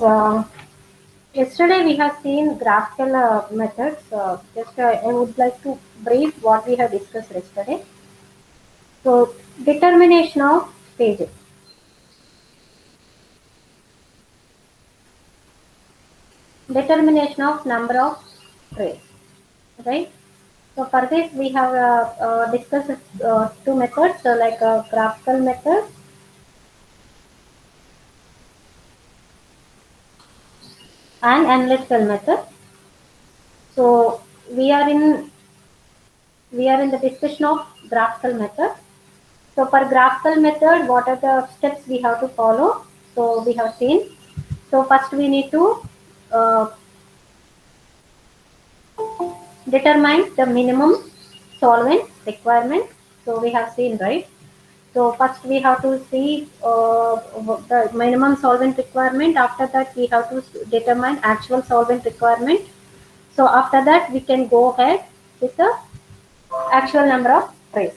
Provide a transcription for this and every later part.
Uh, Yesterday we have seen graphical methods. Just I would like to brief what we have discussed yesterday. So determination of stages, determination of number of trays, right? So for this we have discussed two methods, like a graphical method and analytical method. So we are in we are in the discussion of graphical method. So for graphical method, what are the steps we have to follow? So we have seen. So first we need to uh, determine the minimum solvent requirement. So we have seen, right? So first we have to see the minimum solvent requirement. After that we have to determine actual solvent requirement. So after that we can go ahead with the actual number of trays.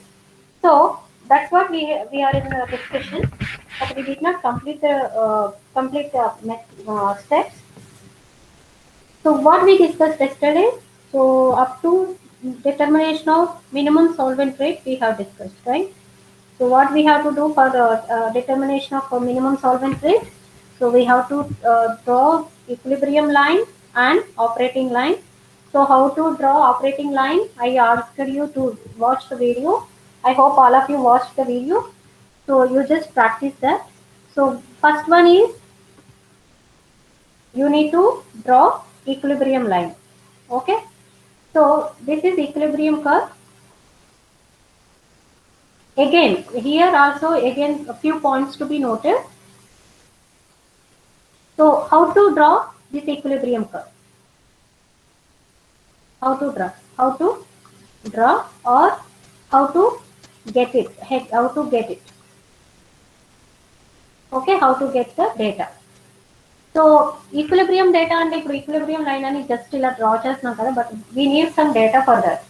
So that's what we are in the discussion, but we did not complete the steps. So what we discussed yesterday, so up to determination of minimum solvent rate we have discussed, right? So what we have to do for the determination of a minimum solvent rate? So we have to draw equilibrium line and operating line. So how to draw operating line? I asked you to watch the video. I hope all of you watched the video. So you just practice that. So first one is you need to draw equilibrium line. Okay. So this is equilibrium curve. Again, here also again a few points to be noted. So how to draw this equilibrium curve? How to draw? How to draw or how to get it? How to get it? Okay, how to get the data? So equilibrium data and equilibrium line అని just ఇలా draw చేస్తున్నాం కదా, but we need some data for that.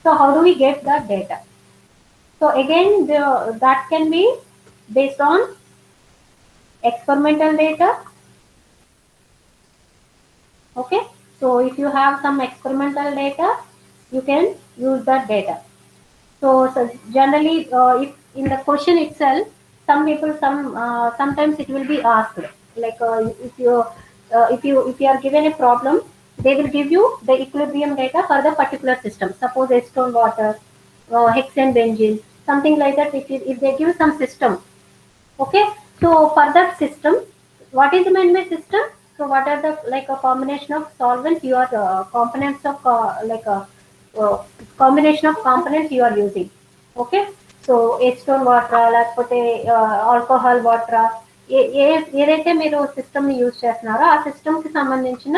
So how do we get that data? So again, that can be based on experimental data. Okay, so if you have some experimental data, you can use that data. So generally, if in the question itself, some people, sometimes it will be asked, like if you are given a problem, they will give you the equilibrium data for the particular system. Suppose acetone water, hexane benzene, something like that. If they give some system, okay. So for that system, what is meant by system? So what are the like a combination of solvents you are components of uh, combination of components you are using. Okay. So acetone water లేకపోతే alcohol water ఏదైతే మీరు system ని use చేస్తున్నారో ఆ system కి సంబంధించిన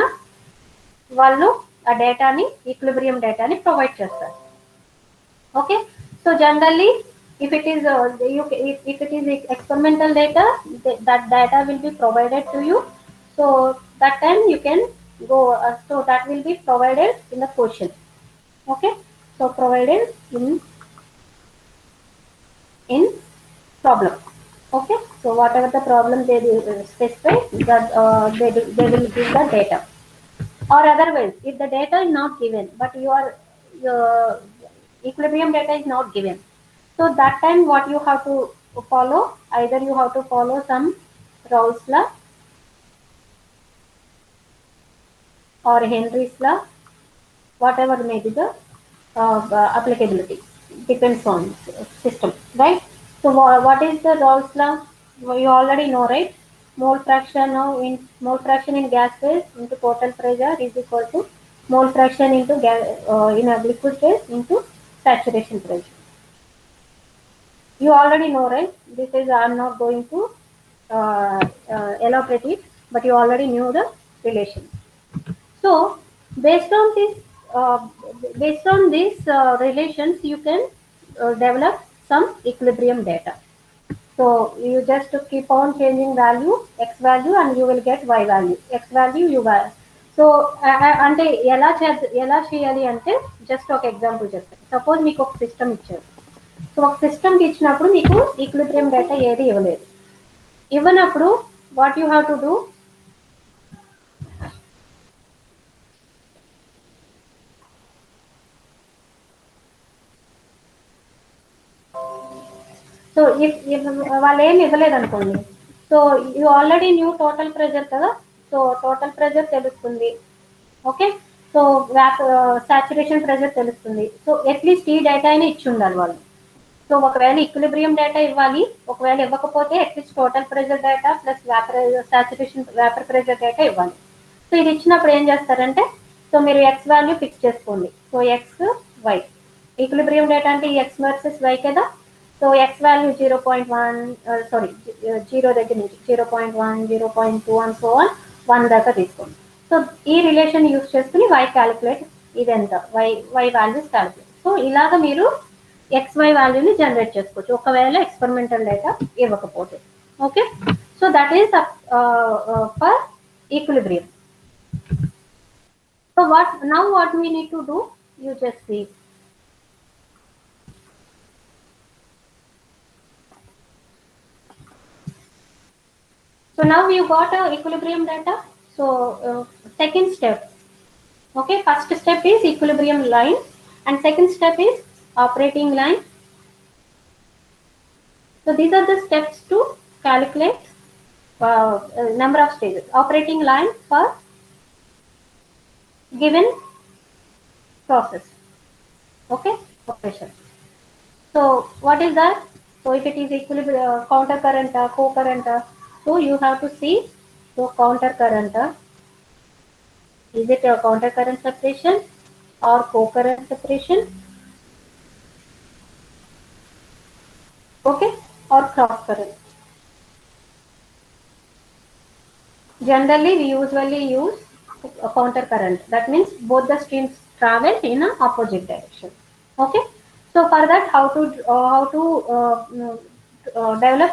వాళ్ళు ఆ డేటాని ఈక్విలిబ్రియం డేటాని ప్రొవైడ్ చేస్తారు. Okay. So generally, if it is if it is experimental data, that data will be provided to you. So that time you can go. So that will be provided in the question. Okay. So provided in problem. Okay. So whatever the problem they will specify, that they will give the data. Or otherwise, if the data is not given, but your equilibrium data is not given, so that time what you have to follow, either you have to follow some Raoult's law or Henry's law, whatever may be the applicability, depends on system, right? So what is the Raoult's law? Well, you already know, right? Mole fraction in gas phase into total pressure is equal to mole fraction into in a liquid phase into saturation pressure. You already know, right? This is I'm not going to elaborate it, but you already knew the relation. So based on this, uh, relations, you can develop some equilibrium data. So you just keep on changing value, x value, and you will get y value. X value, y value. So అంటే ఎలా చేయాలి అంటే just ఒక example చెప్తాను. Suppose మీకు ఒక system ఇచ్చారు. So ఒక సిస్టమ్కి ఇచ్చినప్పుడు మీకు ఈక్విలిబ్రియం డేటా ఏది ఇవ్వలేదు. ఇవ్వనప్పుడు what you have to do, so if వాళ్ళు ఏమి ఇవ్వలేదు అనుకోండి, so you already knew total pressure కదా, సో టోటల్ ప్రెజర్ తెలుస్తుంది. ఓకే, సో సాచురేషన్ ప్రెజర్ తెలుస్తుంది. సో అట్లీస్ట్ ఈ డేటా అయినా ఇచ్చి ఉండాలి వాళ్ళు. సో ఒకవేళ ఈక్విలిబ్రియం డేటా ఇవ్వాలి, ఒకవేళ ఇవ్వకపోతే at least total pressure data plus saturation vapour pressure data ఇవ్వాలి. సో ఇది ఇచ్చినప్పుడు ఏం చేస్తారంటే, సో మీరు ఎక్స్ వాల్యూ ఫిక్స్ చేసుకోండి. So X Y, equilibrium data అంటే ఈ ఎక్స్ వర్సెస్ వై కదా. సో ఎక్స్ వాల్యూ 0.1, సారీ 0 దగ్గర నుంచి 0.1, 0.2 అండ్ సో ఆన్ 1 దాకా తీసుకోండి. సో ఈ రిలేషన్ యూస్ చేసుకుని వై క్యాలిక్యులేట్, ఇది ఎంత వై వాల్యూస్ క్యాలిక్యులేట్. సో ఇలాగ మీరు XY వాల్యూని జనరేట్ చేసుకోవచ్చు ఒకవేళ ఎక్స్పెరిమెంటల్ డేటా ఇవ్వకపోతే. Okay, so that is for equilibrium. So what we need to do, you just see. So now you got a equilibrium data. So second step, okay, first step is equilibrium line and second step is operating line. So these are the steps to calculate number of stages. Operating line for given process. Okay, operation. So what is that? So if it is equilibrium, counter current, co-current, so you have to see. So counter current, is it a counter current separation or co-current separation? Okay, or cross current. Generally we usually use a counter current. That means both the streams travel in an opposite direction. Okay, so for that how to develop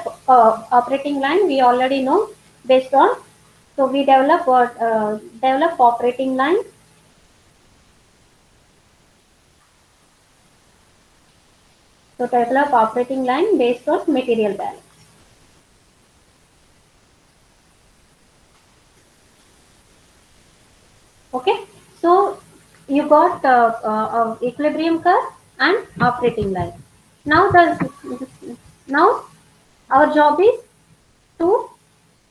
operating line we already know. Based on, so we develop operating line. So develop operating line based on material balance. Okay, so you got equilibrium curve and operating line. Now our job is to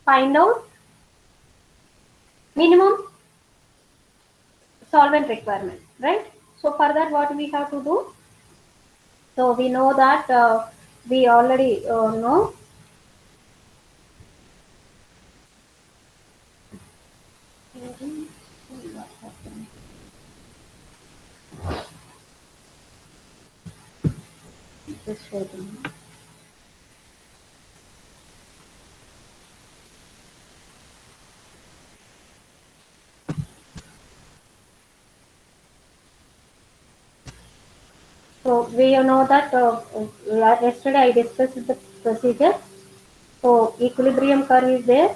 find out minimum solvent requirement, right? So for that what we have to do, so we know that we already know. Just waiting. So we know that yesterday I discussed the procedure. So equilibrium curve is there.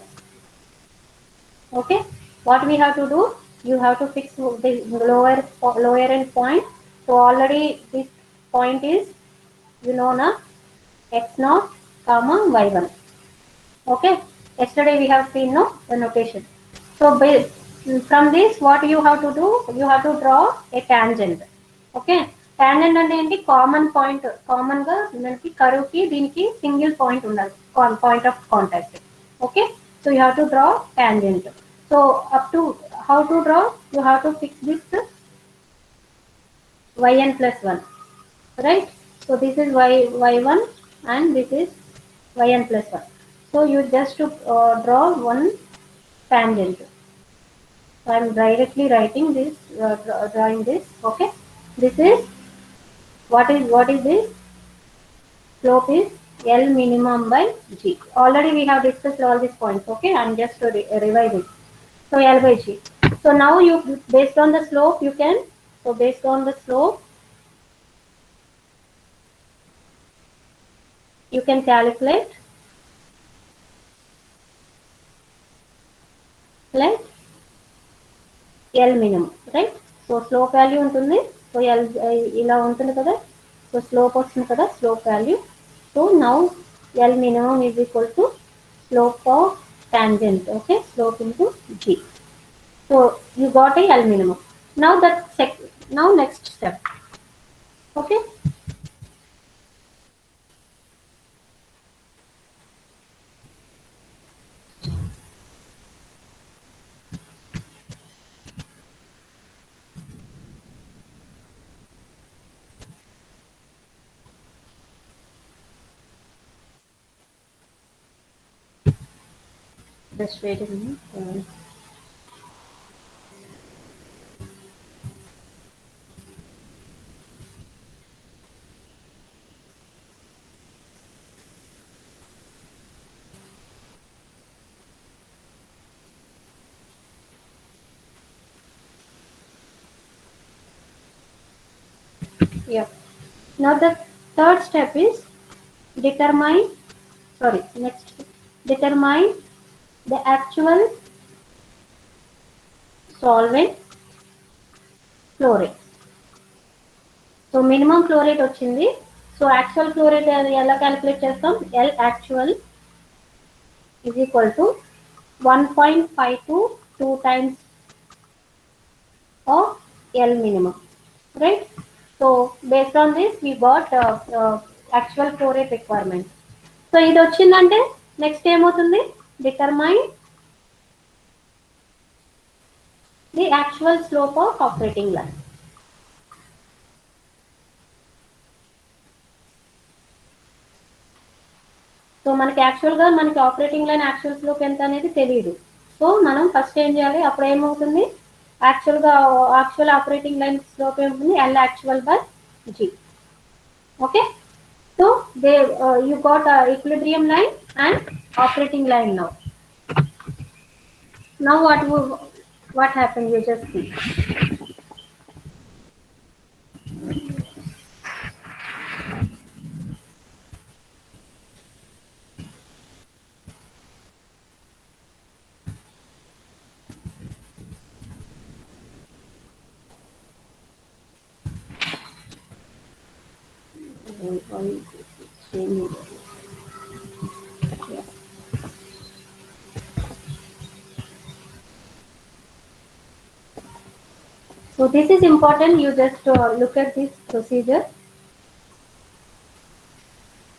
Okay, what we have to do? You have to fix the lower end point. So already this point is, you know na, x0, comma y1. Okay, yesterday we have seen no the notation. So from this what you have to do? You have to draw a tangent. Okay, tangent అంటే ఏంటి? Common point, common గా మనకి curve కి దీనికి single point ఉండాలి, point of contact. Okay, so you have to draw tangent. So up to how to draw, you have to fix this yn plus 1, right? So this is y1 and this is yn plus 1. So you just to draw one tangent. So I am directly writing this, drawing this. Okay, this is what is this? Slope is L minimum by G. Already we have discussed all these points. Okay, I am just revising. So L by G. So now you, based on the slope, you can, so based on the slope, you can calculate, like L minimum, right? So slope value ఉంటుంది. So L ఇలా ఉంటుంది కదా. So slope వస్తుంది కదా, slope value. So now L minimum is equal to slope of tangent. Okay, slope into G. So you got a L minimum. Now now next step. Okay. Just wait a minute. Yeah. Now the third step is determine, sorry, next, determine the actual solvent flow rate. So minimum flow rate వచ్చింది. So actual flow rate ఎలా calculate చేస్తాం? L actual is equal to 1.5 to 2 times of L minimum, right? So based on this we got actual flow rate requirement. So ఇది వచ్చిందంటే next ఏమవుతుంది? Determine the actual slope of operating line. So మనకి యాక్చువల్గా మనకి operating line actual slope ఎంత అనేది తెలియదు. So మనం ఫస్ట్ ఏం చేయాలి? అప్పుడు ఏమవుతుంది? యాక్చువల్ ఆపరేటింగ్ లైన్ స్లోప్ ఏమవుతుంది? L actual by G. Okay, so they you got equilibrium line and operating line now. Now what happened? You just see. So this is important. You just look at this procedure.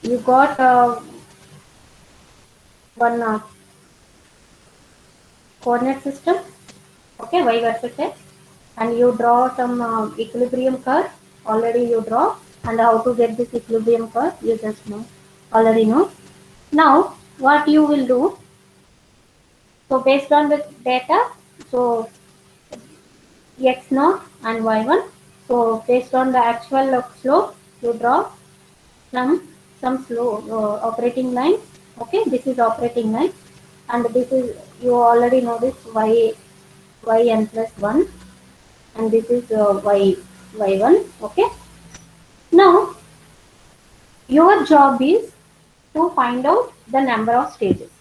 You got one coordinate system, okay, y versus x, and you draw some equilibrium curve. Already you draw, and how to get this equilibrium curve you just know, already know. Now what you will do? So based on the data, so x0 and y1. So based on the actual slope, you draw some slow operating line. Okay, this is operating line, and this is, you already know this, yn plus 1, and this is y1. Okay, now your job is to find out the number of stages.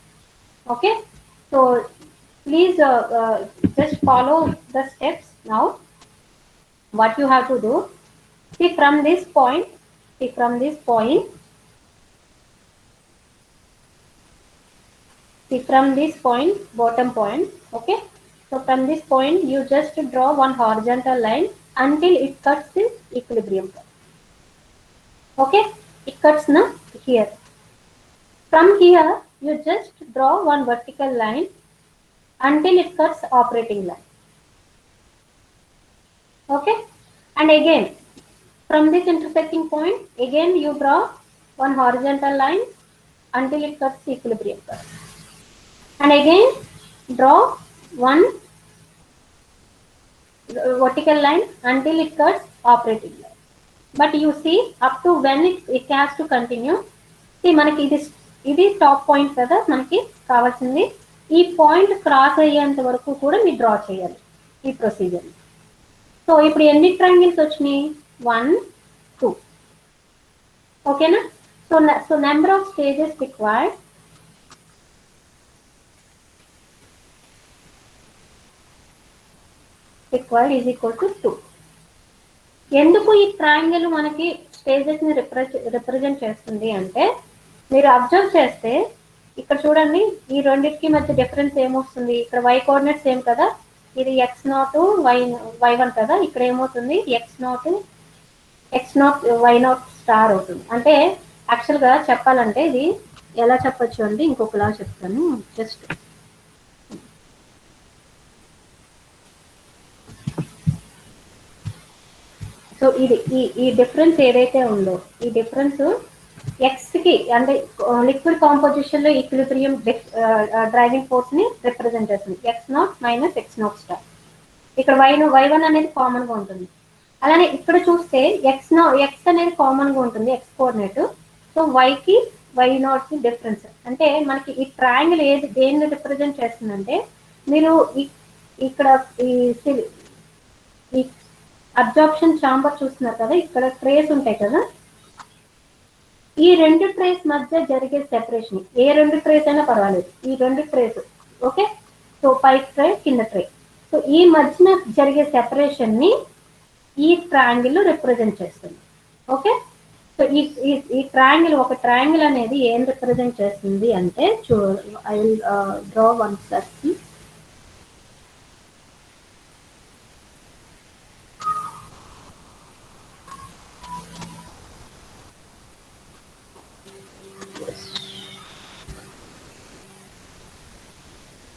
Okay, so please just follow the steps. Now what you have to do, see from this point, from this point, bottom point. Okay, so from this point you just draw one horizontal line until it cuts this equilibrium curve. Okay, it cuts now here. From here you just draw one vertical line until it cuts operating line. Okay, and again from this intersecting point, again you draw one horizontal line until it cuts the equilibrium curve, and again draw one vertical line until it cuts operating line. But you see, up to when it has to continue. See, మనకి ఇది top point కదా, మనకి కావాల్సింది ఈ point cross అయ్యేంత వరకు కూడా మీరు డ్రా చేయాలి ఈ ప్రొసీజర్. సో ఇప్పుడు ఎన్ని ట్రయాంగిల్స్ వచ్చినాయి? 1 2. ఓకేనా? So number of stages required is equal to 2. ఎందుకు ఈ ట్రయాంగిల్ మనకి స్టేజెస్ ని రిప్రజెంట్ చేస్తుంది అంటే, మీరు అబ్జర్వ్ చేస్తే ఇక్కడ చూడండి, ఈ రెండింటికి మధ్య డిఫరెన్స్ ఏమొస్తుంది? ఇక్కడ y కోఆర్డినేట్ సేమ్ కదా, ఇది x0 y1 కదా, ఇక్కడ ఏమవుతుంది? x0 y0 స్టార్ అవుతుంది. అంటే యాక్చువల్గా చెప్పాలంటే ఇది ఎలా చెప్పొచ్చు అంటే, ఇంకొకలా చెప్తాను. జస్ట్ సో ఇది ఈ డిఫరెన్స్ ఏదైతే ఉందో, ఈ డిఫరెన్స్ ఎక్స్ కి అంటే లిక్విడ్ కాంపోజిషన్ లో ఈక్విలిబ్రియం డ్రైవింగ్ ఫోర్స్ ని రిప్రజెంట్ చేస్తుంది. X not minus X not star. ఇక్కడ y1 అనేది కామన్ గా ఉంటుంది. అలానే ఇక్కడ చూస్తే ఎక్స్ అనేది కామన్ గా ఉంటుంది, ఎక్స్ కోఆర్డినేట్. సో వైకి y0 కి డిఫరెన్స్. అంటే మనకి ఈ ట్రయాంగిల్ దేన్ని రిప్రజెంట్ చేస్తుందంటే, మీరు ఇక్కడ ఈ అబ్జార్ప్షన్ ఛాంబర్ చూస్తున్నారు కదా, ఇక్కడ ట్రేస్ ఉంటాయి కదా, ఈ రెండు ట్రేస్ మధ్య జరిగే సెపరేషన్, ఏ రెండు ట్రేస్ అయినా పర్వాలేదు, ఈ రెండు ట్రేస్, ఓకే. సో పై ట్రే కింద ట్రే, సో ఈ మధ్యన జరిగే సెపరేషన్ ని ఈ ట్రయాంగిల్ రిప్రజెంట్ చేస్తుంది. ఓకే. సో ఈ ట్రయాంగిల్, ఒక ట్రయాంగిల్ అనేది ఏం రిప్రజెంట్ చేస్తుంది అంటే, I will draw one circle.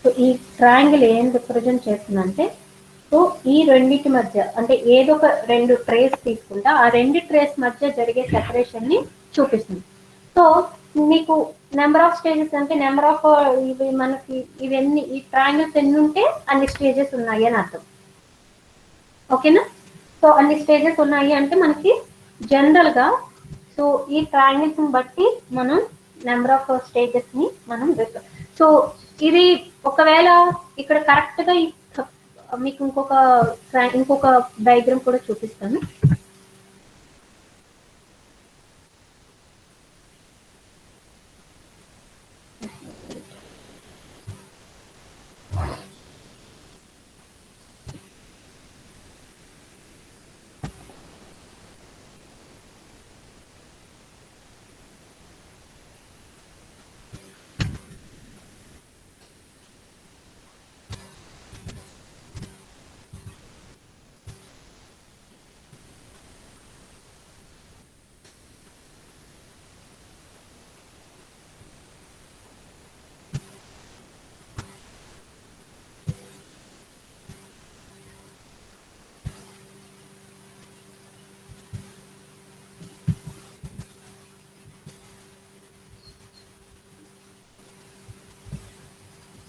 So ఈ ట్రయాంగిల్ ఏం రిప్రజెంట్ చేస్తుందంటే, సో ఈ రెండింటి మధ్య అంటే ఏదో ఒక రెండు ట్రేస్ తీసుకుంటా, ఆ రెండు ట్రేస్ మధ్య జరిగే సెపరేషన్ ని చూపిస్తుంది. సో మీకు నెంబర్ ఆఫ్ స్టేజెస్ అంటే నెంబర్ ఆఫ్ ఇవి మనకి ఇవన్నీ ఈ ట్రయాంగిల్స్ ఎన్ని ఉంటే అన్ని స్టేజెస్ ఉన్నాయి అని అర్థం. ఓకేనా. సో అన్ని స్టేజెస్ ఉన్నాయి అంటే మనకి జనరల్ గా, సో ఈ ట్రయాంగిల్స్ ని బట్టి మనం నెంబర్ ఆఫ్ స్టేజెస్ ని మనం సో ఇది ఒకవేళ ఇక్కడ కరెక్ట్ గా మీకు ఇంకొక డయాగ్రామ్ కూడా చూపిస్తాను.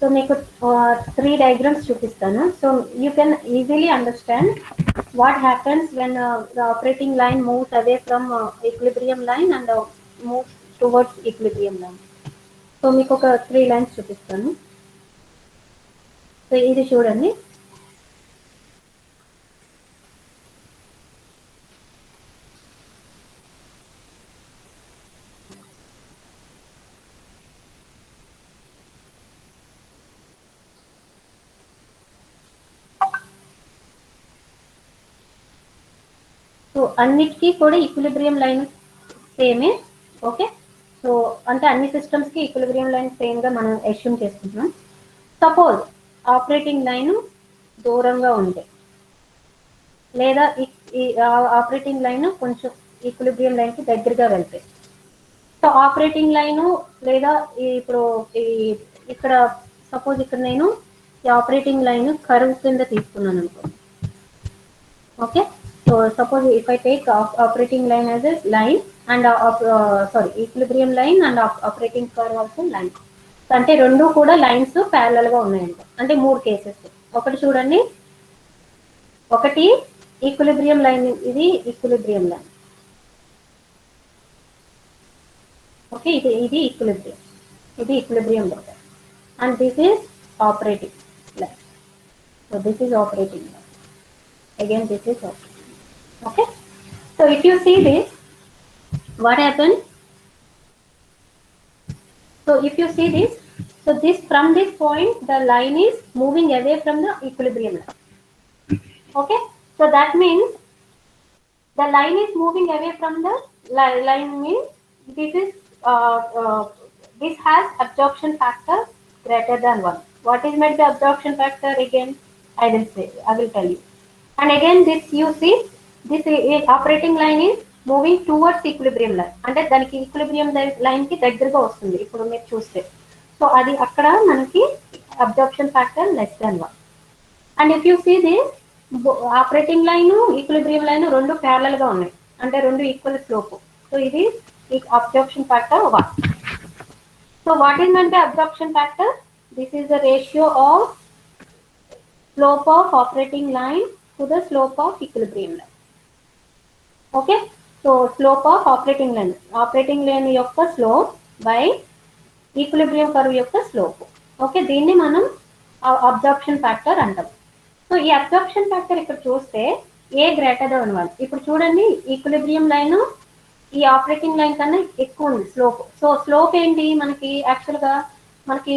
సో మీకు 3 diagrams చూపిస్తాను. So you can easily understand what happens when the operating line moves away from equilibrium line and moves towards equilibrium line. So మీకు ఒక 3 lines చూపిస్తాను. సో ఇది చూడండి. సో అన్నిటికీ కూడా ఈక్విలిబ్రియం లైన్ సేమే. ఓకే. సో అంటే అన్ని సిస్టమ్స్ కి ఈక్విలిబ్రియం లైన్ సేమ్ గా మనం అస్యూమ్ చేసుకుంటున్నాం. సపోజ్ ఆపరేటింగ్ లైన్ దూరంగా ఉంటే, లేదా ఈ ఆపరేటింగ్ లైన్ కొంచెం ఈక్విలిబ్రియం లైన్ కి దగ్గరగా వెళ్తే, సో ఆపరేటింగ్ లైన్ లేదా ఇప్పుడు ఇక్కడ సపోజ్ ఇక్కడ నేను ఈ ఆపరేటింగ్ లైన్ కర్వ్ కింద తీసుకున్నాను అనుకో. Okay. So suppose if I take operating line as a line and equilibrium line and operating curve also line. అంటే రెండు కూడా లైన్స్ ప్యారలల్ గా ఉన్నాయంట. అంటే 3 కేసెస్. ఒకటి చూడండి, ఒకటి ఈక్విలిబ్రియం లైన్, ఇది ఈక్విలిబ్రియం లైన్. ఓకే. ఇది ఈక్విలిబ్రియం, ఇది equilibrium line and this is operating line. So this is operating line, again this is operating. Okay. So if you see this, what happened? So if you see this, so this from this point the line is moving away from the equilibrium line. Okay. So that means the line is moving away from the line means this has absorption factor greater than 1. What is meant by absorption factor? Again I will tell you. And again this you see, this operating line is moving towards equilibrium line, అంటే దానికి equilibrium line కి దగ్గరగా వస్తుంది ఇప్పుడు మీరు చూస్తే. So అది అక్కడ మనకి absorption factor less than 1. And if you see this operating line equilibrium line రెండు ప్యారలల్ గా ఉన్నాయి, అంటే రెండు ఈక్వల్ స్లోప్. సో ఇది absorption factor 1. So what is meant by absorption factor? This is the ratio of slope of operating line to the slope of equilibrium line. Okay, so slope of operating line యొక్క slope by equilibrium curve యొక్క slope. Okay, దీన్ని మనం absorption factor అంటాం. So ఈ absorption factor ఇక్కడ చూస్తే ఏ greater than 1. ఇప్పుడు చూడండి, ఈక్విలిబ్రియం లైన్ ఈ ఆపరేటింగ్ లైన్ కన్నా ఎక్కువ ఉంది స్లోప్. సో స్లోప్ ఏంటి, మనకి యాక్చువల్గా మనకి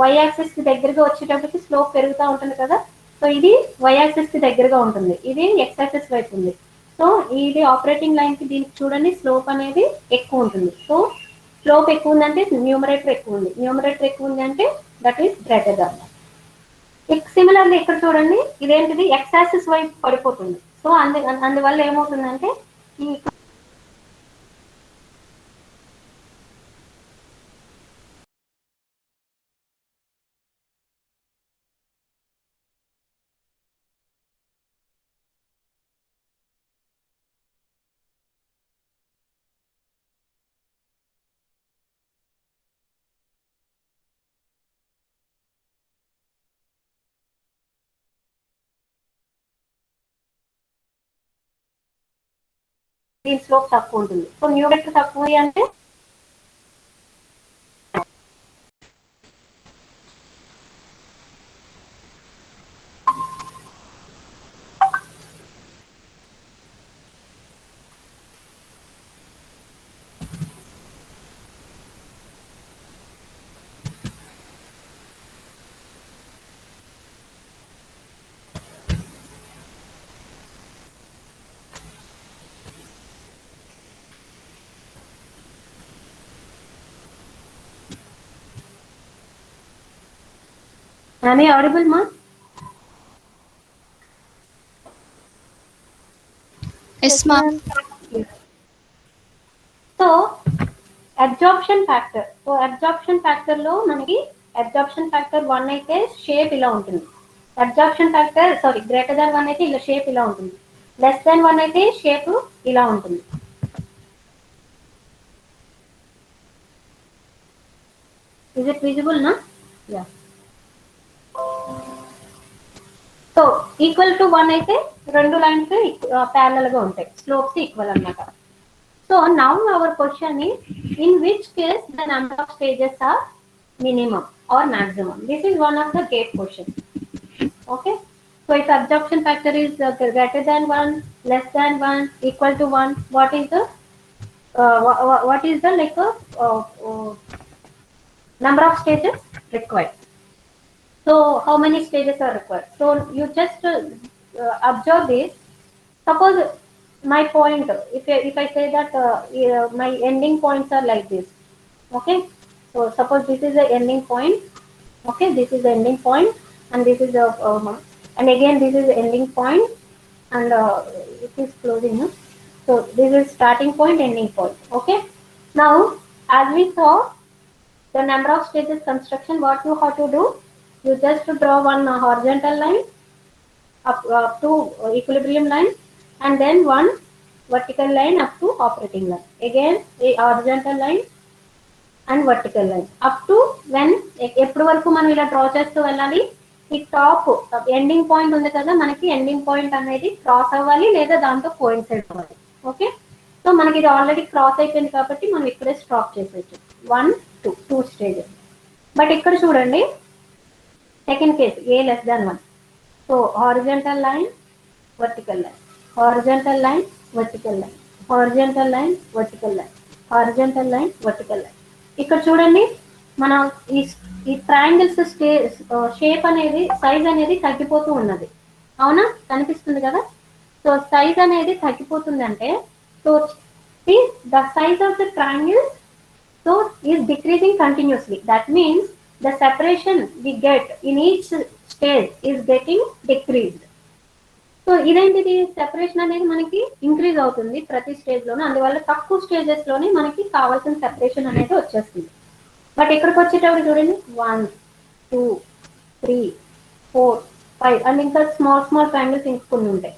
వై యాక్సిస్ కి దగ్గరగా వచ్చేటప్పటికి స్లోప్ పెరుగుతూ ఉంటుంది కదా. సో ఇది వై యాక్సిస్ కి దగ్గరగా ఉంటుంది, ఇది ఎక్స్ యాక్సిస్ వైపు ఉంది. సో ఇది ఆపరేటింగ్ లైన్ కి దీనికి చూడండి స్లోప్ అనేది ఎక్కువ ఉంటుంది. సో స్లోప్ ఎక్కువ ఉందంటే న్యూమరేటర్ ఎక్కువ ఉంది, న్యూమరేటర్ ఎక్కువ ఉంది అంటే that is greater than. Similarly ఇక్కడ చూడండి, ఇదేంటిది ఎక్స్ యాక్సిస్ వైపు పడిపోతుంది. సో అందువల్ల ఏమవుతుందంటే ఈ దీని స్లోప్ తక్కువ ఉంటుంది. సో న్యూమరేటర్ తక్కువ అంటే Am I audible, ma? Yes, ma'am. So absorption factor, so absorption factor లో మనకి అబ్జార్ప్షన్ ఫ్యాక్టర్ 1 అయితే షేప్ ఇలా ఉంటుంది. అబ్జార్ప్షన్ ఫ్యాక్టర్ గ్రేటర్ దాన్ 1 అయితే ఇలా షేప్ ఇలా ఉంటుంది. లెస్ దాన్ 1 అయితే షేప్ ఇలా ఉంటుంది. Is it visible, na? Yeah. So equal to 1 అయితే రెండు లైన్స్ ప్యారలల్ గా ఉంటాయి, స్లోప్స్ ఈక్వల్ అన్నమాట. So now our question is in which case the number of stages are minimum or maximum. This is one of the GATE question. Okay, so if absorption factor is greater than 1, less than 1, equal to 1, what is the like number of stages required. So how many stages are required? So you just observe this. Suppose my point, if I say that my ending points are like this. Okay, so suppose this is the ending point. Okay, this is the ending point, and this is the and again this is the ending point, and it is closing. No? So this is starting point, ending point. Okay, now as we saw the number of stages construction, what you have to do, you just draw one horizontal line up to equilibrium line, and then one vertical line up to operating line. Again a horizontal line and vertical line up to when ఎప్పటి వరకు మనం ఇలా draw చేస్తూ వెళ్ళాలి, ఈ top ending point ఉంది కదా, మనకి ఎండింగ్ పాయింట్ అనేది క్రాస్ అవ్వాలి లేదా దాంతో కోయిన్సైడ్ అవ్వాలి. ఓకే, సో మనకి ఇది ఆల్రెడీ క్రాస్ అయిపోయింది కాబట్టి మనం ఇక్కడే స్టాప్ చేసేయచ్చు. 1 2 స్టేజెస్. బట్ ఇక్కడ చూడండి second case A less than 1. So horizontal line, vertical line, horizontal line, vertical line, horizontal line, vertical line, horizontal line, vertical line. ఇక్కడ చూడండి మనం ఈ ట్రయాంగిల్స్ షేప్ అనేది సైజ్ అనేది తగ్గిపోతూ ఉన్నది. అవునా, కనిపిస్తుంది కదా. సో సైజ్ అనేది తగ్గిపోతుంది అంటే so the size of the triangles so is decreasing continuously. That means the separation we get in each stage is getting decreased. So ఇదేంటిది, సెపరేషన్ అనేది మనకి ఇంక్రీజ్ అవుతుంది ప్రతి స్టేజ్ లోనే, అందువల్ల తక్కువ స్టేజెస్ లోనే మనకి కావాల్సిన సెపరేషన్ అనేది వచ్చేస్తుంది. బట్ ఇక్కడికి వచ్చేటప్పుడు చూడండి 1 2 3 4 5 అండ్ ఇంకా స్మాల్ ట్రయాంగిల్స్ ఇంకొన్ని ఉంటాయి.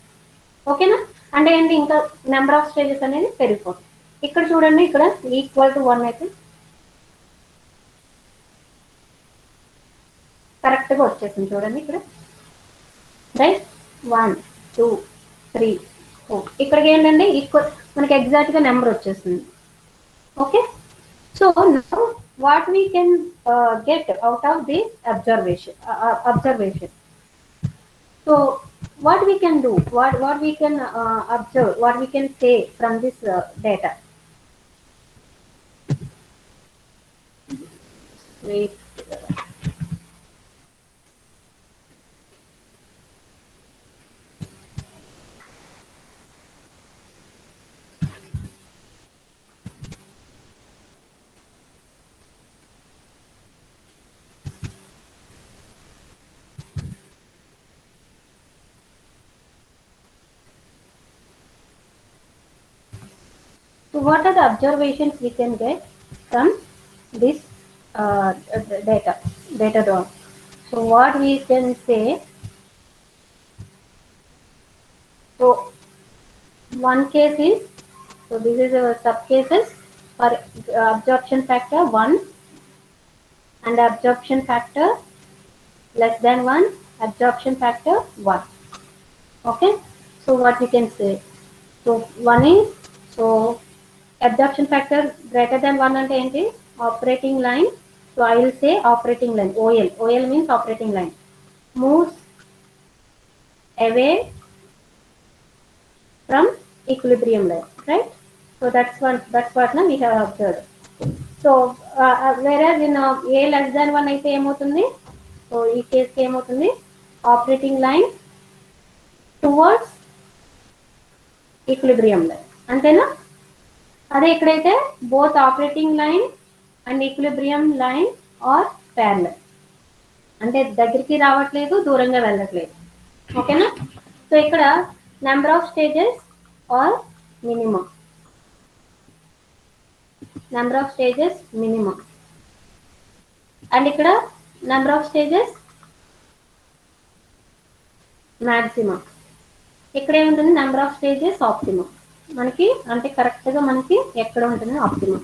ఓకేనా, అంటే ఏంటి ఇంకా నెంబర్ ఆఫ్ స్టేజెస్ అనేది పెరిగిపోతుంది. ఇక్కడ చూడండి, ఇక్కడ ఈక్వల్ టు 1 అయితే కరెక్ట్గా వచ్చేసింది చూడండి ఇక్కడ, రైట్. 1 2 3 4 ఇక్కడికి ఏంటంటే ఈక్వల్ మనకి ఎగ్జాక్ట్గా నెంబర్ వచ్చేసింది. Okay, so now what we can get out of this observation. So what we can do, what we can observe, what we can say from this data. Wait. So what are the observations we can get from this data drawn? So what we can say, so one case is, so this is our sub cases for absorption factor 1 and absorption factor less than 1, absorption factor 1. Okay, so what we can say, so one is, so absorption factor greater than 1 ante enti operating line. So I will say operating line, OL means operating line moves away from equilibrium line, right? So that's what now we have observed. So whereas in A less than 1 అయితే ఏమవుతుంది, so ఈ కేసుకి ఏమవుతుంది, operating line towards equilibrium line, అంతేనా? అదే ఇక్కడైతే both operating line and equilibrium line are parallel, అంటే దగ్గరికి రావట్లేదు, దూరంగా వెళ్ళట్లేదు. ఓకేనా? సో ఇక్కడ number of stages are minimum, number of stages minimum, and ఇక్కడ నెంబర్ ఆఫ్ స్టేజెస్ మ్యాక్సిమం. ఇక్కడ ఏముంటుంది, నెంబర్ ఆఫ్ స్టేజెస్ ఆప్టిమం. మనకి అంటే కరెక్ట్గా మనకి ఎక్కడ ఉంటుంది ఆప్టిమం.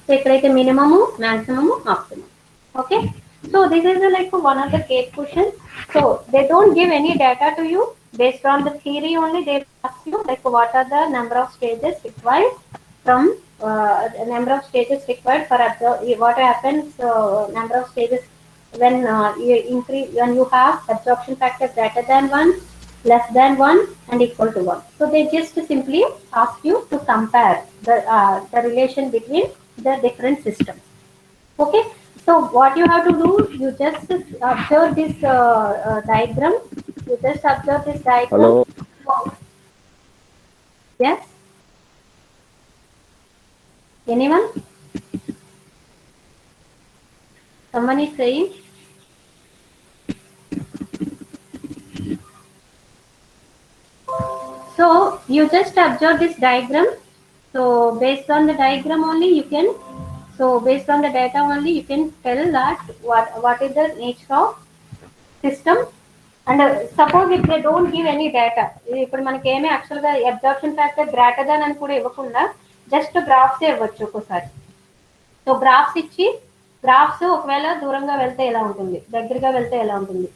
సో ఇక్కడైతే minimum, maximum, optimum. Okay, so this is like one of the case questions. So they don't give any data to you, based on the theory only they ask you like what are the number of stages required from number of stages required for what happens number of stages when you increase, when you have absorption factor greater than 1, less than 1 and equal to 1. So they just simply ask you to compare the relation between the different systems. Okay, so what you have to do, you just observe this diagram. You just observe this diagram. Hello. Yes, anyone? Someone is saying. So you just observe this diagram. So based on the diagram only you can, so based on the data only you can tell that what is the nature of system. And suppose if they don't give any data, ఇప్పుడు మనకి ఏమీ యాక్చువల్గా absorption factor greater than అని కూడా ఇవ్వకుండా just graphs ఇవ్వచ్చు ఒక్కోసారి. So graphs ఇచ్చి, గ్రాఫ్స్ ఒకవేళ దూరంగా వెళ్తే ఎలా ఉంటుంది, దగ్గరగా వెళ్తే ఎలా ఉంటుంది,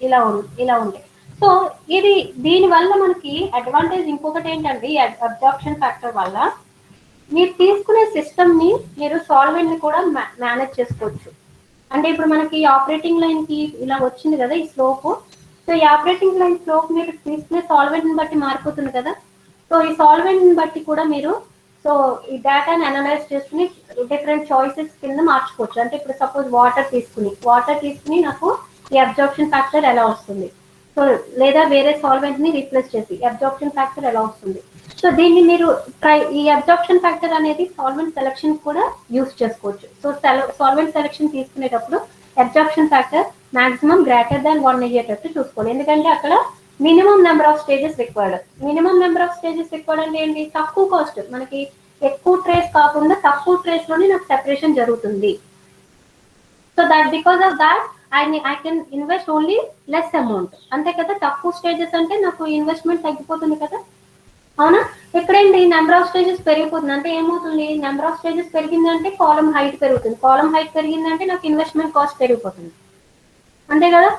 ఇలా ఉంటాయి. సో ఇది దీనివల్ల మనకి అడ్వాంటేజ్ ఇంకొకటి ఏంటంటే, ఈ అబ్జార్ప్షన్ ఫ్యాక్టర్ వల్ల మీరు తీసుకునే సిస్టమ్ని మీరు సాల్వెంట్ని కూడా మేనేజ్ చేసుకోవచ్చు. అంటే ఇప్పుడు మనకి ఆపరేటింగ్ లైన్కి ఇలా వచ్చింది కదా ఈ స్లోప్. సో ఈ ఆపరేటింగ్ లైన్ స్లోప్ మీరు తీసుకునే సాల్వెంట్ని బట్టి మారిపోతుంది కదా. సో ఈ సాల్వెంట్ని బట్టి కూడా మీరు సో ఈ డేటాని అనలైజ్ చేసుకుని డిఫరెంట్ చాయిసెస్ కింద మార్చుకోవచ్చు. అంటే ఇప్పుడు సపోజ్ వాటర్ తీసుకుని నాకు ఈ అబ్జార్ప్షన్ ఫ్యాక్టర్ ఎలా వస్తుంది, సో లేదా వేరే సాల్వెంట్ని రీప్లేస్ చేసి అబ్జార్ప్షన్ ఫ్యాక్టర్ ఎలా వస్తుంది. సో దీన్ని మీరు ఈ అబ్జార్ప్షన్ ఫ్యాక్టర్ అనేది సాల్వెంట్ సెలెక్షన్ కూడా యూస్ చేసుకోవచ్చు. సో సాల్వెంట్ సెలెక్షన్ తీసుకునేటప్పుడు absorption factor maximum greater than 1 అయ్యేటట్టు చూసుకోవాలి. ఎందుకంటే అక్కడ minimum number of stages required. Minimum number of stages required అంటే ఏంటి, తక్కువ కాస్ట్, మనకి ఎక్కువ ట్రేస్ కాకుండా తక్కువ ట్రేస్ లోనే నాకు సెపరేషన్ జరుగుతుంది. So that because of that I can invest only less amount. అంతే కదా, తక్కువ స్టేజెస్ అంటే నాకు ఇన్వెస్ట్మెంట్ తగ్గిపోతుంది కదా, అవునా? ఇక్కడేంటి నెంబర్ ఆఫ్ స్టేజెస్ పెరిగిపోతుంది అంటే ఏమవుతుంది, నెంబర్ ఆఫ్ స్టేజెస్ పెరిగిందంటే కాలం హైట్ పెరుగుతుంది, కాలం హైట్ పెరిగిందంటే నాకు ఇన్వెస్ట్మెంట్ కాస్ట్ పెరిగిపోతుంది, అంతే కదా.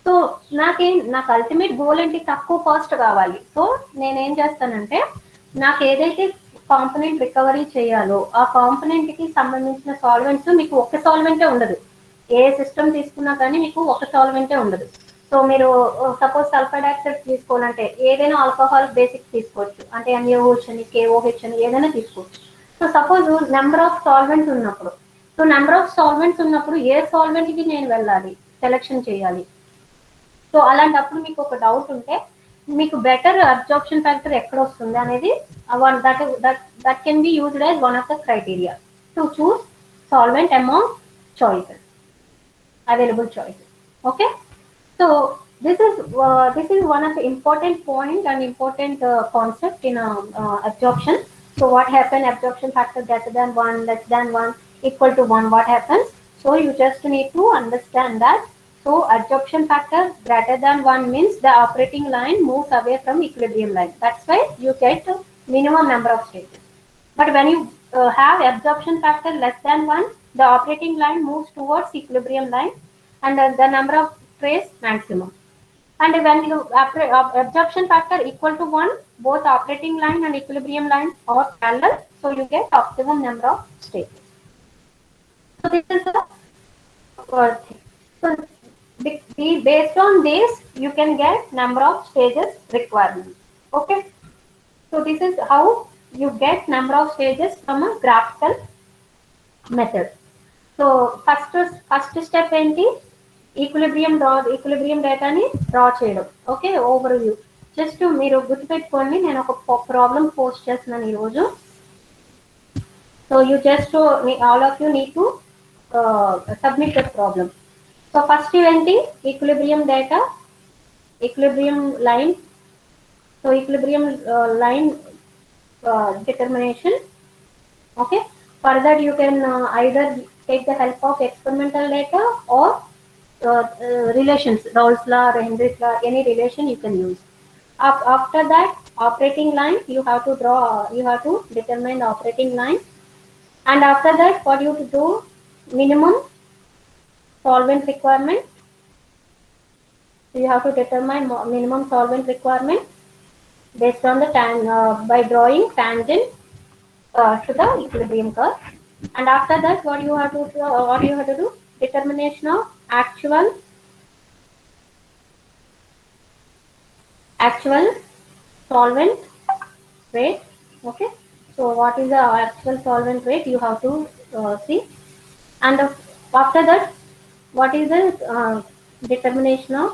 సో నాకు అల్టిమేట్ గోల్ ఏంటి, తక్కువ కాస్ట్ కావాలి. సో నేనేం చేస్తానంటే నాకు ఏదైతే కాంపనెంట్ రికవరీ చేయాలో ఆ కాంపనెంట్ కి సంబంధించిన సాల్వెంట్స్, మీకు ఒక సాల్వెంటే ఉండదు, ఏ సిస్టమ్ తీసుకున్నా కానీ మీకు ఒక సాల్వెంటే ఉండదు. సో మీరు సపోజ్ సల్ఫర్ డైఆక్సైడ్ తీసుకోవాలంటే ఏదైనా ఆల్కహాల్ బేసిక్ తీసుకోవచ్చు, అంటే NaOH అని KOH అని ఏదైనా తీసుకోవచ్చు. So suppose number of solvents ఉన్నప్పుడు, సో నెంబర్ ఆఫ్ సాల్వెంట్స్ ఉన్నప్పుడు ఏ సాల్వెంట్ కి నేను వెళ్ళాలి, సెలెక్షన్ చేయాలి. సో అలాంటప్పుడు మీకు ఒక డౌట్ ఉంటే మీకు బెటర్ అబ్జార్ప్షన్ ఫ్యాక్టర్ ఎక్కడ వస్తుంది అనేది that can be used as one of the criteria to choose solvent among choices, available choices. Okay, so this is one of the important point and important concept in absorption. So what happen, absorption factor greater than 1, less than 1, equal to 1, what happens? So you just need to understand that. So absorption factor greater than 1 means the operating line moves away from equilibrium line, that's why you get minimum number of stages. But when you have absorption factor less than 1, the operating line moves towards equilibrium line and the number of trace maximum. And when you absorption factor equal to 1, both operating line and equilibrium line are parallel, so you get optimum number of stages. So this is the thing. So based on this, you can get number of stages requirement. Okay. So this is how you get number of stages from a graphical method. So first step ఏంటి, equilibrium డేటాని draw చేయడం. Okay, overview just మీరు గుర్తుపెట్టుకోండి, నేను ఒక problem post చేస్తున్నాను ఈరోజు. So you just all of you need to submit the problem. So first ఏంటి, equilibrium data, equilibrium line. So equilibrium line determination. Okay, for that you can either take the help of experimental data or relations, Rawls law or Henry's law, any relation you can use. After that, operating line, you have to determine the operating line. And after that, what you have to do, minimum solvent requirement. So you have to determine minimum solvent requirement based on the by drawing tangent to the equilibrium curve. And after that, what you have to do, determination of actual solvent rate. Okay, so what is the actual solvent rate, you have to see. And after that, what is the determination of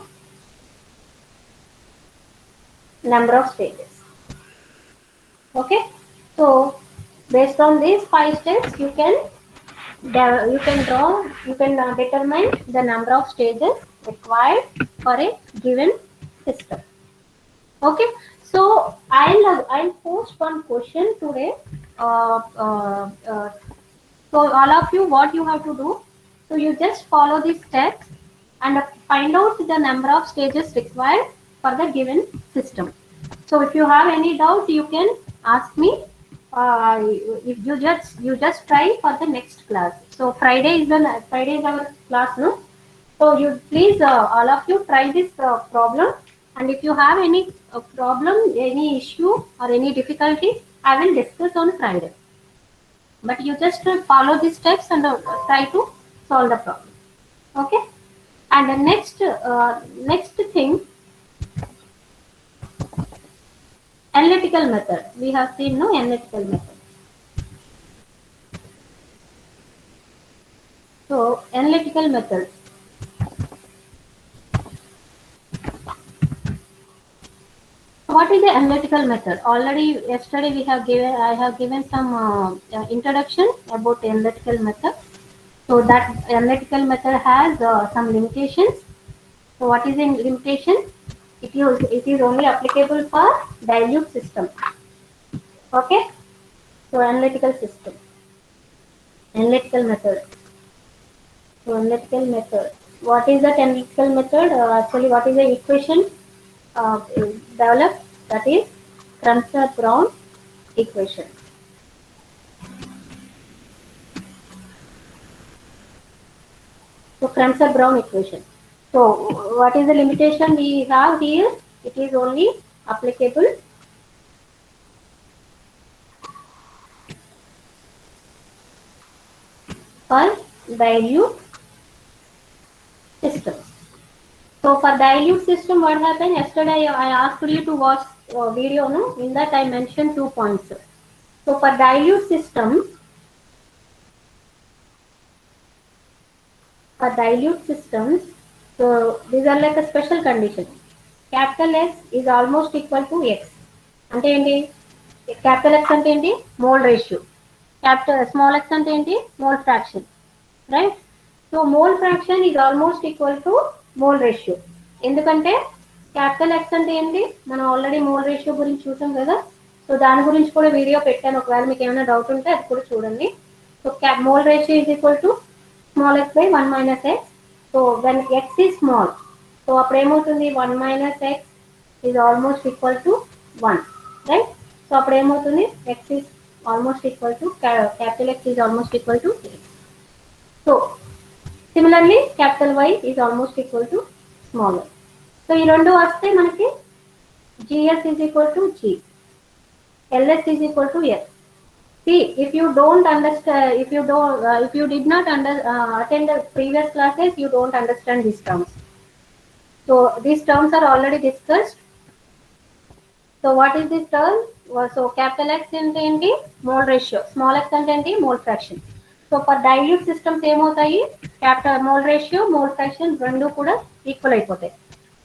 number of stages. Okay, so based on these 5 steps, you can determine the number of stages required for a given system. Okay, so I'll post one question today. So all of you, what you have to do, so you just follow these steps and find out the number of stages required for the given system. So if you have any doubt, you can ask me. If you just try for the next class. So Friday is our class, no? So you please all of you try this problem, and if you have any problem, any issue or any difficulty, I will discuss on Friday. But you just follow these steps and try to solve the problem. Okay, and the next thing, analytical method. We have seen, no, analytical method. So analytical method. What is the analytical method? Already yesterday I have given some introduction about the analytical method. So that analytical method has some limitations. So what is the limitation? It is only applicable for dilute system. Okay, so analytical system, analytical method. So analytical method, what is that analytical method? Actually, what is the equation developed, that is Crunchyard Brown equation. So Kranzer-Brown equation. So what is the limitation we have here? It is only applicable for dilute systems. So for dilute system, what happened yesterday? I asked you to watch video. No, in that I mentioned 2 points. So for dilute systems, so these are like a special condition. Capital X is almost equal to X. అంటే ఏంటి? Capital X అంటే ఏంటి? Mole ratio. Capital small x అంటే ఏంటి? Mole fraction. Right? So mole fraction is almost equal to mole ratio. ఎందుకంటే capital X అంటే ఏంటి? మనం ఆల్రెడీ మోల్ రేషియో గురించి చూసాం కదా. సో దాని గురించి కూడా వీడియో పెట్టాను. ఒకవేళ మీకు ఏమైనా డౌట్ ఉంటే అది కూడా చూడండి. So mole ratio is equal to small X by 1 minus X. So when X is small, so అప్పుడు ఏమవుతుంది? 1 minus X is almost equal to 1. Right? So అప్పుడు ఏమవుతుంది? X is almost equal to capital X is almost equal to X. So similarly capital Y is almost equal to small Y. So ఈ రెండు వస్తే మనకి gs is equal to g, ls is equal to s. See, if you don't understand, if you did not attend the previous classes, you don't understand these terms. So these terms are already discussed. So what is this term? So capital X ante enti? Mole ratio. Small x ante enti? Mole fraction. So for dilute systems ఏమవుతాయి? Capital mole ratio, mole fraction రెండు కూడా equal అయిపోతాయి.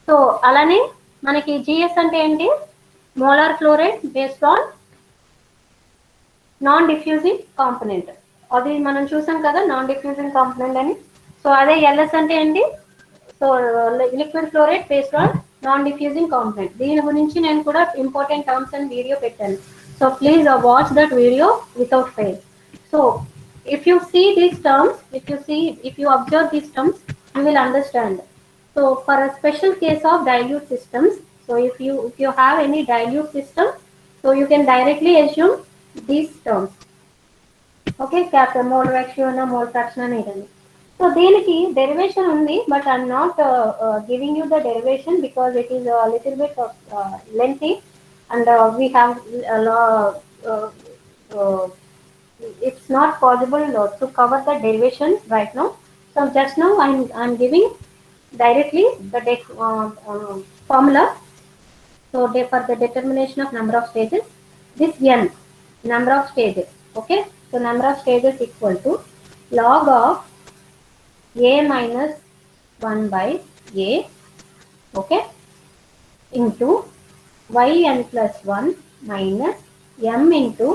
So అలానే మనకి GS అంటే ఏంటి? Molar fluoride based on non diffusing component. అది మనం చూసాం కదా నాన్ డిఫ్యూజింగ్ కాంపోనెంట్ అని. సో అదే ఎల్ఎస్ అంటే ఏంటి? So liquid fluoride based on non diffusing component. దీని గురించి నేను కూడా ఇంపార్టెంట్ టర్మ్స్ అని వీడియో పెట్టాను. So please watch that video without fail. So if you see these terms, if you observe these terms, you will understand. So for a special case of dilute systems, so if you have any dilute system, so you can directly assume these terms. Okay, capital mole ratio and mole fraction and anything. So దీనికి derivation ఉంది, but I'm not giving you the derivation because it is a little bit lengthy and we have it's not possible to cover the derivation right now. So just now I'm giving directly the formula. So for the determination of number of stages, this n, number of stages. Okay, so number of stages equal to log of a minus 1 by a, okay, into yn plus 1 minus m into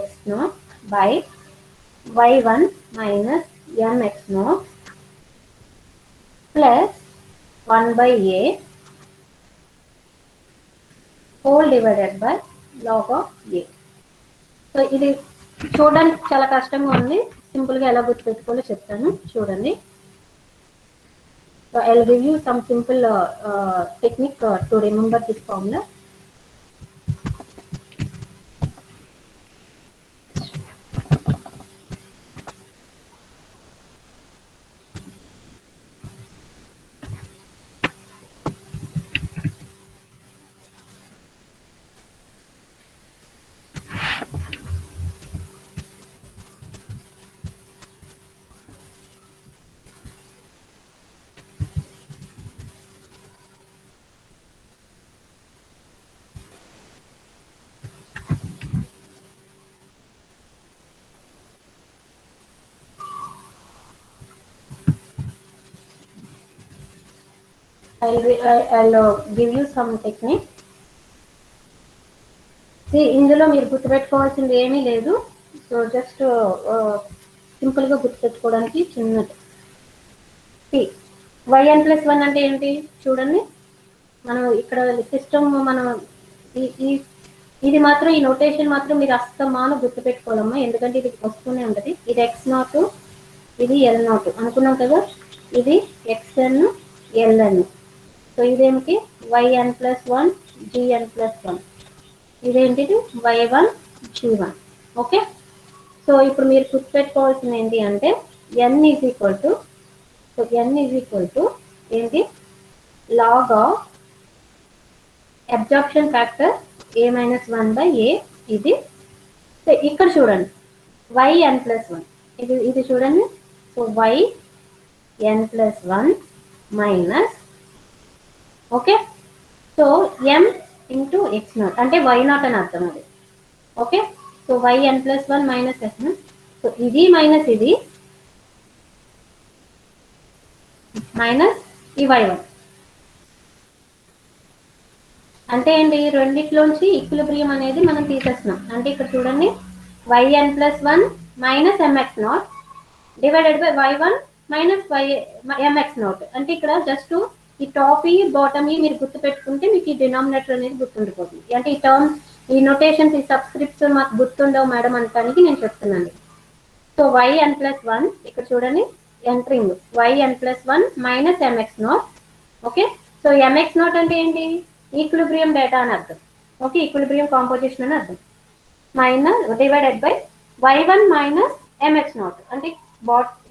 x naught by y1 minus mx naught plus 1 by a whole divided by log of a. So ఇది చూడడానికి చాలా కష్టంగా ఉంది. Simple గా ఎలా గుర్తుపెట్టుకోవాలో చెప్తాను చూడండి. So I'll give you some simple technique to remember this formula. I'll give you some technique. See, ఇందులో మీరు గుర్తుపెట్టుకోవాల్సింది ఏమీ లేదు. సో జస్ట్ సింపుల్ గా గుర్తుపెట్టుకోవడానికి చిన్నది. yn plus 1 అంటే ఏంటి చూడండి. మనం ఇక్కడ సిస్టమ్ మనం ఇది మాత్రం ఈ నోటేషన్ మాత్రం మీరు అస్తమానం గుర్తుపెట్టుకోవాలమ్మా, ఎందుకంటే ఇది వస్తూనే ఉంటది. ఇది ఎక్స్ నాట్, ఇది ఎల్ నాట్ అనుకున్నాం కదా. ఇది xn ln. సో ఇదేమిటి yn plus 1 gn plus 1. ఇదేంటిది y1 G1. ఓకే, సో ఇప్పుడు మీరు గుర్తుపెట్టుకోవాల్సింది ఏంటి అంటే n is equal to, so n is equal to ఏంటి, log of absorption factor a minus 1 by a. ఇది సో ఇక్కడ చూడండి yn ప్లస్ 1, ఇది చూడండి. So yn plus 1 minus, okay, so m into x not అంటే y నాట్ అని అర్థం అది. Okay, so yn plus 1 minus x not, so ఇది మైనస్ ఇది మైనస్ ఈ y1 అంటే ఏంటి, రెండిట్లోంచి ఈక్విలిబ్రియం అనేది మనం తీసేస్తున్నాం. అంటే ఇక్కడ చూడండి yn plus 1 minus mx naught divided by y1 minus mx not. అంటే ఇక్కడ జస్ట్ ఈ టాప్ ఈ బాటమ్ ఈ మీరు గుర్తు పెట్టుకుంటే మీకు ఈ డినామినేటర్ అనేది గుర్తుండిపోతుంది. అంటే ఈ టర్మ్, ఈ నొటేషన్స్, ఈ సబ్స్క్రిప్ట్స్ మాకు గుర్తుండవు మేడం అనడానికి నేను చెప్తున్నాను. సో yn ప్లస్ 1 ఇక్కడ చూడండి entering yn plus 1 minus mx not. Okay, so mx not అంటే ఏంటి, ఈక్విలిబ్రియం డేటా అని అర్థం. ఓకే, ఈక్విలిబ్రియం కాంపోజిషన్ అని అర్థం. Minus divided by y1 minus mx not అంటే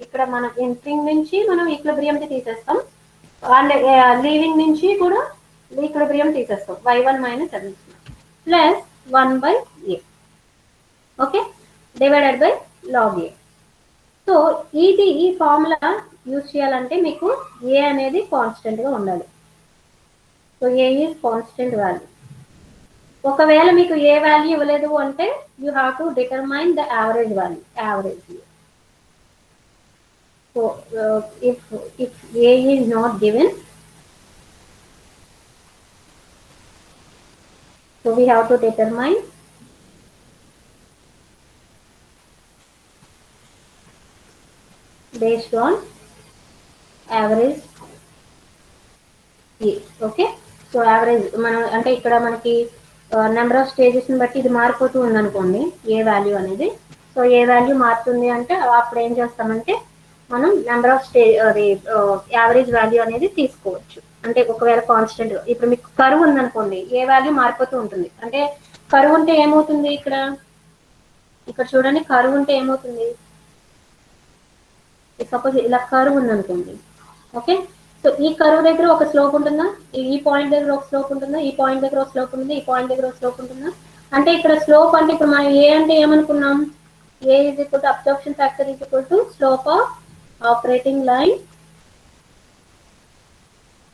ఇక్కడ మనం ఎంట్రింగ్ నుంచి మనం ఈక్విలిబ్రియం తీసేస్తాం, అండ్ లీవింగ్ నుంచి కూడా ఈక్విలిబ్రియం తీసేస్తాం. y1 minus mx not plus 1 by a. Okay, divided by log a. So ఇది ఈ ఫార్ములా యూజ్ చేయాలంటే మీకు a అనేది కాన్స్టెంట్ గా ఉండాలి. So A is constant value. ఒకవేళ మీకు ఏ వాల్యూ ఇవ్వలేదు అంటే you have to determine the average value, average. So if A is not given, so we have to determine based on average A. Okay, so average మనం అంటే ఇక్కడ మనకి number of stages ని బట్టి ఇది మారిపోతూ ఉందనుకోండి ఏ వాల్యూ అనేది. సో ఏ వాల్యూ మారుతుంది అంటే అప్పుడు ఏం చేస్తామంటే మనం నెంబర్ ఆఫ్ అది యావరేజ్ వాల్యూ అనేది తీసుకోవచ్చు. అంటే ఒకవేళ కాన్స్టెంట్, ఇప్పుడు మీకు కరువు ఉందనుకోండి ఏ వాల్యూ మారిపోతూ ఉంటుంది. అంటే కరువు ఉంటే ఏమవుతుంది, ఇక్కడ చూడండి కరువు ఉంటే ఏమవుతుంది, సపోజ్ ఇలా కరువు ఉందనుకోండి. ఓకే, సో ఈ కరువు దగ్గర ఒక స్లోప్ ఉంటుందా, ఈ పాయింట్ దగ్గర ఒక స్లోప్ ఉంటుందా, ఈ పాయింట్ దగ్గర ఒక స్లోప్ ఉంటుంది, ఈ పాయింట్ దగ్గర ఒక స్లోప్ ఉంటుందా. అంటే ఇక్కడ స్లోప్ అంటే ఇప్పుడు మనం ఏ అంటే ఏమనుకున్నాం, A is equal to absorption factor is equal to slope of operating line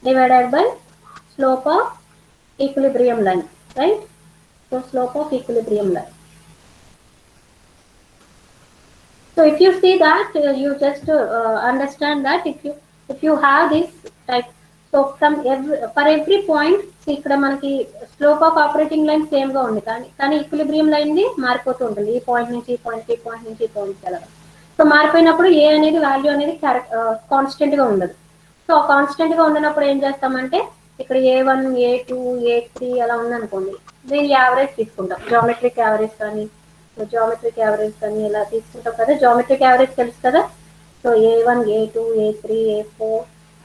divided by slope of equilibrium line, right. So slope of equilibrium line. So if you see that, you just understand that if you have this type, so for every point, ఇక్కడ మనకి slope of operating line same గా ఉంది, కానీ equilibrium line the మారిపోతూ ఉంటుంది. ఈ point నుంచి ఈ పాయింట్, ఈ పాయింట్ నుంచి ఈ పాయింట్ అలా. సో మారిపోయినప్పుడు ఏ అనేది వాల్యూ అనేది కాన్స్టెంట్ గా ఉండదు. సో కాన్స్టెంట్ గా ఉండనప్పుడు ఏం చేస్తామంటే ఇక్కడ A1, A2, A3 అలా ఉందనుకోండి, దీని యావరేజ్ తీసుకుంటాం, జామెట్రిక్ యావరేజ్ కానీ జామెట్రిక్ యావరేజ్ కానీ ఇలా తీసుకుంటాం కదా. జామెట్రిక్ యావరేజ్ తెలుసు కదా. So A1, A2, A3, A4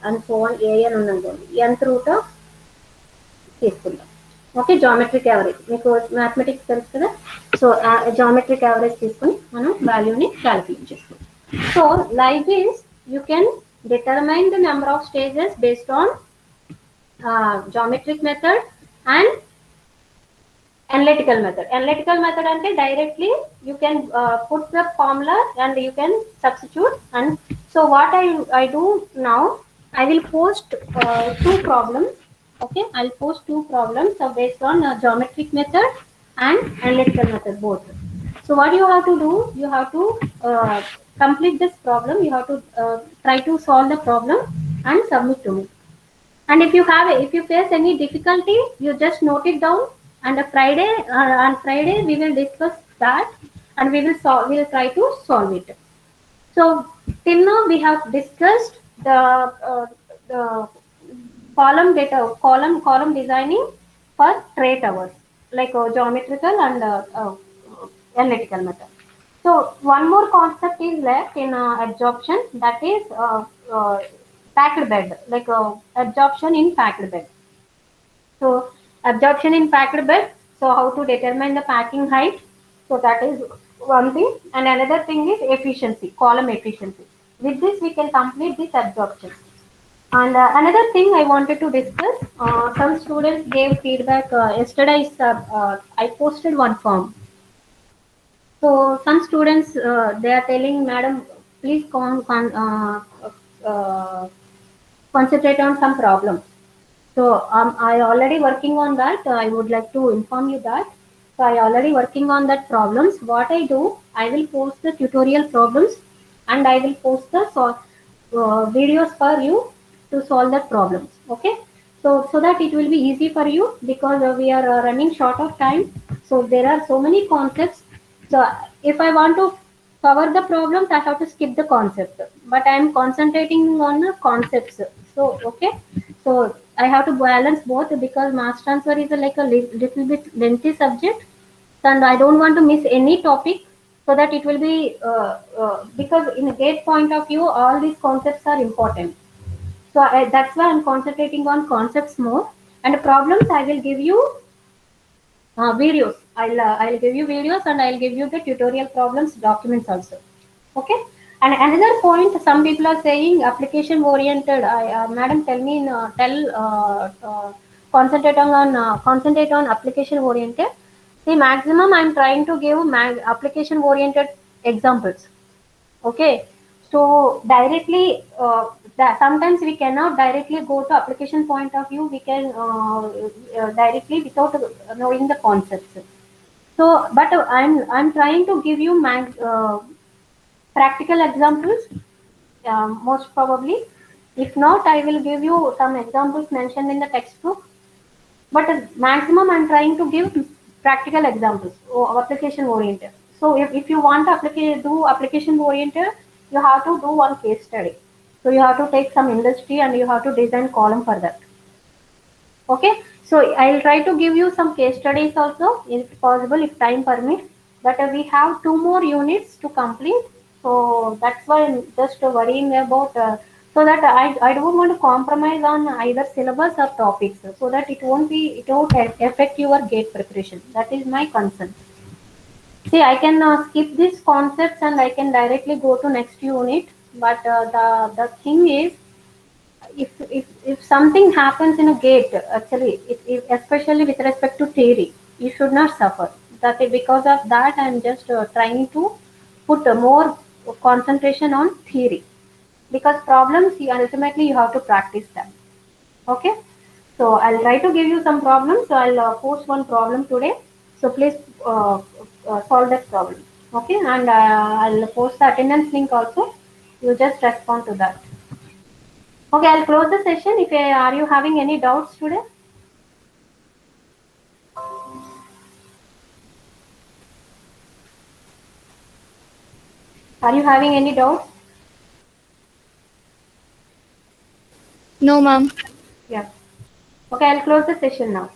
and so on, AN ఉందనుకోండి, nth రూట్ తీసుకుంటాం. ఓకే, జామెట్రిక్ యావరేజ్ మీకు మ్యాథమెటిక్స్ తెలుసు కదా. సో జామెట్రిక్ యావరేజ్ తీసుకుని మనం వాల్యూని క్యాలిక్యులేట్ చేసుకుంటాం. So like this you can determine the number of stages based on geometric method and analytical method. Analytical method ante directly you can put the formula and you can substitute. And so what I do now, I will post two problems. Okay, I'll post two problems based on geometric method and analytical method both. So what you have to do, you have to complete this problem, you have to try to solve the problem and submit to me. And if you face any difficulty, you just note it down. And on Friday we will discuss that and we will try to solve it. So till now we have discussed the column designing for tray towers, like geometrical and analytical method. So one more concept is left in absorption, that is packed bed, like absorption in packed bed. So absorption in packed bed, so how to determine the packing height, So that is one thing. And another thing is efficiency, column efficiency. With this, we can complete this absorption. And another thing I wanted to discuss, some students gave feedback. Yesterday, I posted one form. So some students, they are telling, Madam, please concentrate on some problem. So I already working on that. I would like to inform you that. So I already working on that problems. What I do, I will post the tutorial problems, and I will post the videos for you to solve that problems. Okay. So that it will be easy for you, because we are running short of time. So there are so many concepts. So if I want to cover the problems, I have to skip the concept. But I am concentrating on the concepts. So okay. So I have to balance both, because mass transfer is like a little bit lengthy subject, and I don't want to miss any topic, so that it will be because in a gate point of view, all these concepts are important. So that's why I'm concentrating on concepts more, and problems I will give you videos. I'll give you videos, and I'll give you the tutorial problems documents also. Okay. And another point, some people are saying application oriented. Madam, tell me, concentrate on application oriented. See, maximum I'm trying to give application oriented examples. Okay. So directly, sometimes we cannot directly go to application point of view. We can directly without knowing the concepts. So, but I'm trying to give you practical examples, most probably. If not, I will give you some examples mentioned in the textbook. But maximum, I'm trying to give practical examples or application oriented. So if you want to do application oriented, you have to do one case study. So you have to take some industry, and you have to design column for that. Okay, so I'll try to give you some case studies also, if possible, if time permits. But we have two more units to complete, so that's why I'm just worrying about. So that I don't want to compromise on either syllabus or topics, so that it won't affect your gate preparation. That is my concern. See, I can skip these concepts, and I can directly go to next unit. But the thing is, if something happens in a gate, actually, especially with respect to theory, you should not suffer. That because of that, I'm just trying to put more concentration on theory, because problems, ultimately you have to practice them. Okay. So I'll try to give you some problems. So I'll post one problem today. So please solve that problem. Okay. And I'll post the attendance link also. You just respond to that. Okay, I'll close the session. If are you having any doubts today? Are you having any doubts? No, ma'am. Yeah. Okay, I'll close the session now.